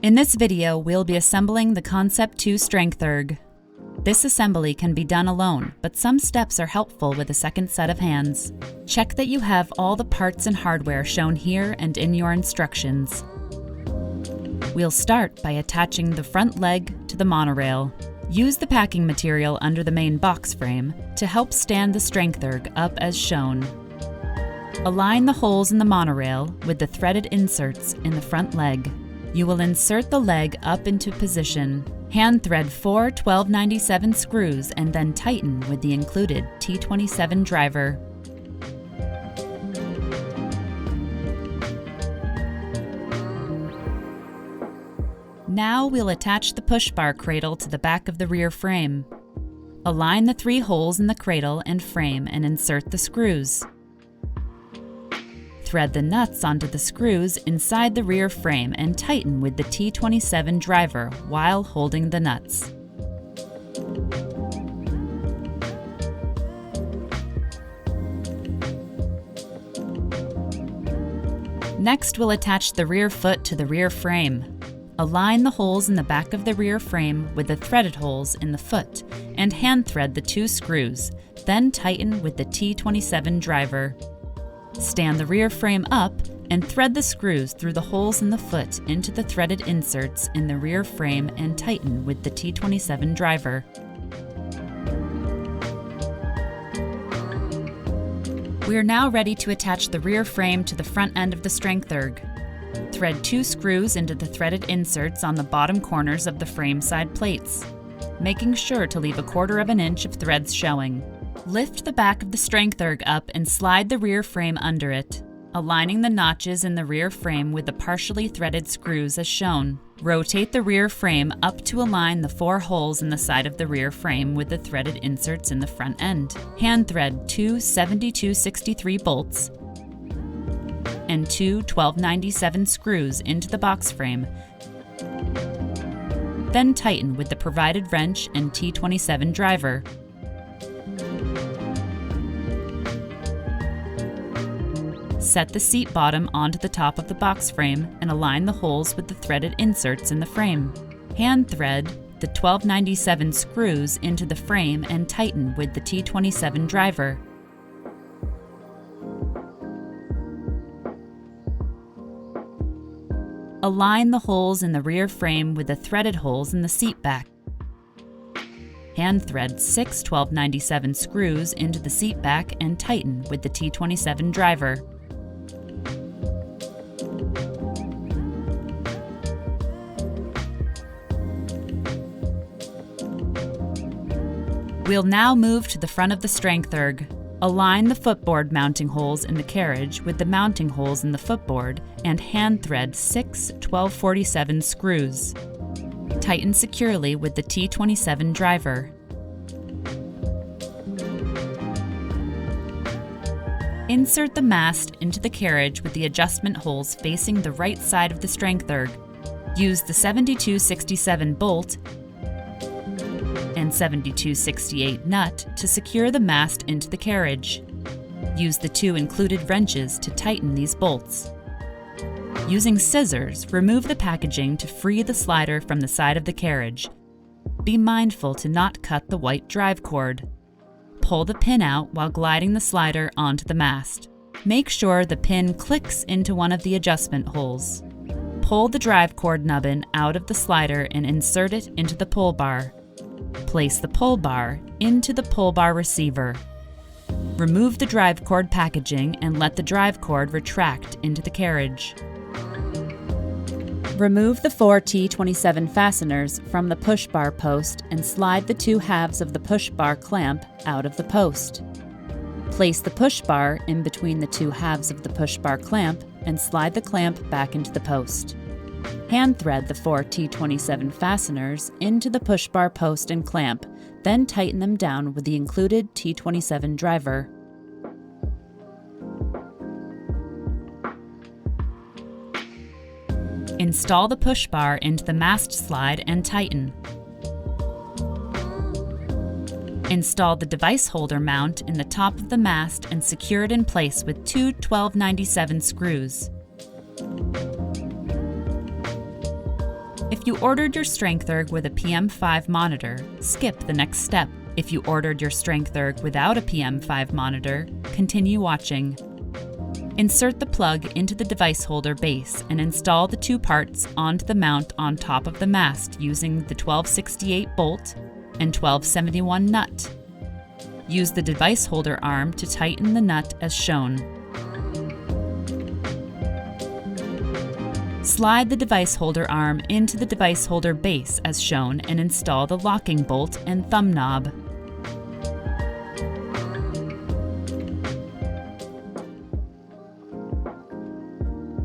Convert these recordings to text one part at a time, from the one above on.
In this video, we'll be assembling the Concept 2 StrengthErg. This assembly can be done alone, but some steps are helpful with a second set of hands. Check that you have all the parts and hardware shown here and in your instructions. We'll start by attaching the front leg to the monorail. Use the packing material under the main box frame to help stand the StrengthErg up as shown. Align the holes in the monorail with the threaded inserts in the front leg. You will insert the leg up into position. Hand thread 4 1297 screws and then tighten with the included T27 driver. Now we'll attach the push bar cradle to the back of the rear frame. Align the 3 holes in the cradle and frame and insert the screws. Thread the nuts onto the screws inside the rear frame and tighten with the T27 driver while holding the nuts. Next, we'll attach the rear foot to the rear frame. Align the holes in the back of the rear frame with the threaded holes in the foot and hand thread the 2 screws, then tighten with the T27 driver. Stand the rear frame up and thread the screws through the holes in the foot into the threaded inserts in the rear frame and tighten with the T27 driver. We are now ready to attach the rear frame to the front end of the StrengthErg. Thread 2 screws into the threaded inserts on the bottom corners of the frame side plates, making sure to leave 1/4 inch of threads showing. Lift the back of the StrengthErg up and slide the rear frame under it, aligning the notches in the rear frame with the partially threaded screws as shown. Rotate the rear frame up to align the 4 holes in the side of the rear frame with the threaded inserts in the front end. Hand thread 2 7263 bolts and 2 1297 screws into the box frame. Then tighten with the provided wrench and T27 driver. Set the seat bottom onto the top of the box frame and align the holes with the threaded inserts in the frame. Hand thread the 1297 screws into the frame and tighten with the T27 driver. Align the holes in the rear frame with the threaded holes in the seat back. Hand thread 6 1297 screws into the seat back and tighten with the T27 driver. We'll now move to the front of the StrengthErg. Align the footboard mounting holes in the carriage with the mounting holes in the footboard and hand thread 6 1247 screws. Tighten securely with the T27 driver. Insert the mast into the carriage with the adjustment holes facing the right side of the StrengthErg. Use the 7267 bolt and 7268 nut to secure the mast into the carriage. Use the 2 included wrenches to tighten these bolts. Using scissors, remove the packaging to free the slider from the side of the carriage. Be mindful to not cut the white drive cord. Pull the pin out while gliding the slider onto the mast. Make sure the pin clicks into one of the adjustment holes. Pull the drive cord nubbin out of the slider and insert it into the pull bar. Place the pull bar into the pull bar receiver. Remove the drive cord packaging and let the drive cord retract into the carriage. Remove the 4 T27 fasteners from the push bar post and slide the 2 halves of the push bar clamp out of the post. Place the push bar in between the 2 halves of the push bar clamp and slide the clamp back into the post. Hand thread the 4 T27 fasteners into the push bar post and clamp, then tighten them down with the included T27 driver. Install the push bar into the mast slide and tighten. Install the device holder mount in the top of the mast and secure it in place with 2 1297 screws. If you ordered your StrengthErg with a PM5 monitor, skip the next step. If you ordered your StrengthErg without a PM5 monitor, continue watching. Insert the plug into the device holder base and install the two parts onto the mount on top of the mast using the 1268 bolt and 1271 nut. Use the device holder arm to tighten the nut as shown. Slide the device holder arm into the device holder base as shown and install the locking bolt and thumb knob.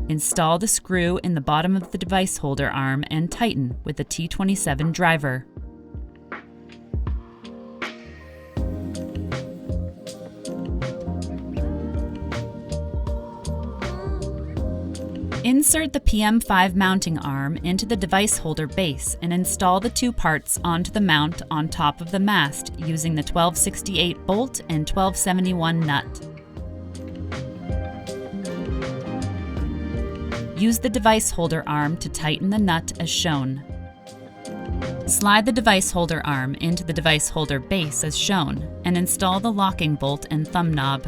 Install the screw in the bottom of the device holder arm and tighten with the T27 driver. Insert the PM5 mounting arm into the device holder base and install the two parts onto the mount on top of the mast using the 1268 bolt and 1271 nut. Use the device holder arm to tighten the nut as shown. Slide the device holder arm into the device holder base as shown and install the locking bolt and thumb knob.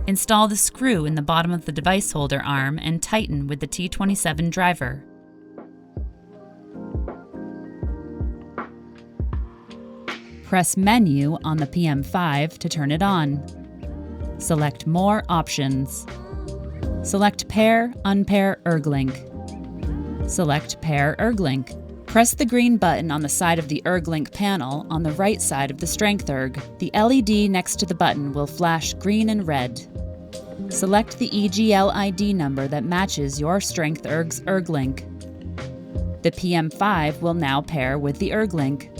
Install the screw in the bottom of the device holder arm and tighten with the T27 driver. Press Menu on the PM5 to turn it on. Select More Options. Select Pair, Unpair ErgLink. Select Pair ErgLink. Press the green button on the side of the ErgLink panel on the right side of the StrengthErg. The LED next to the button will flash green and red. Select the EGL ID number that matches your StrengthErg's ErgLink. The PM5 will now pair with the ErgLink.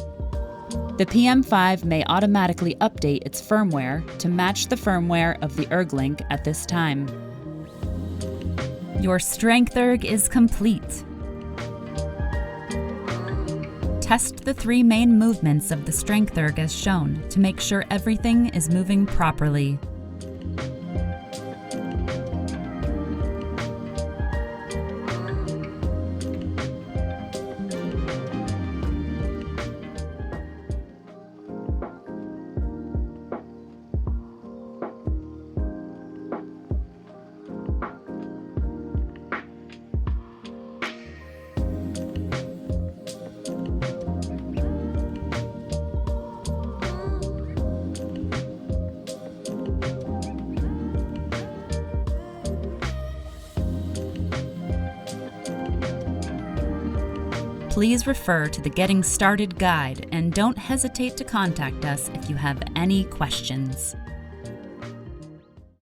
The PM5 may automatically update its firmware to match the firmware of the ErgLink at this time. Your StrengthErg is complete. Test the three main movements of the StrengthErg as shown to make sure everything is moving properly. Please refer to the Getting Started guide and don't hesitate to contact us if you have any questions.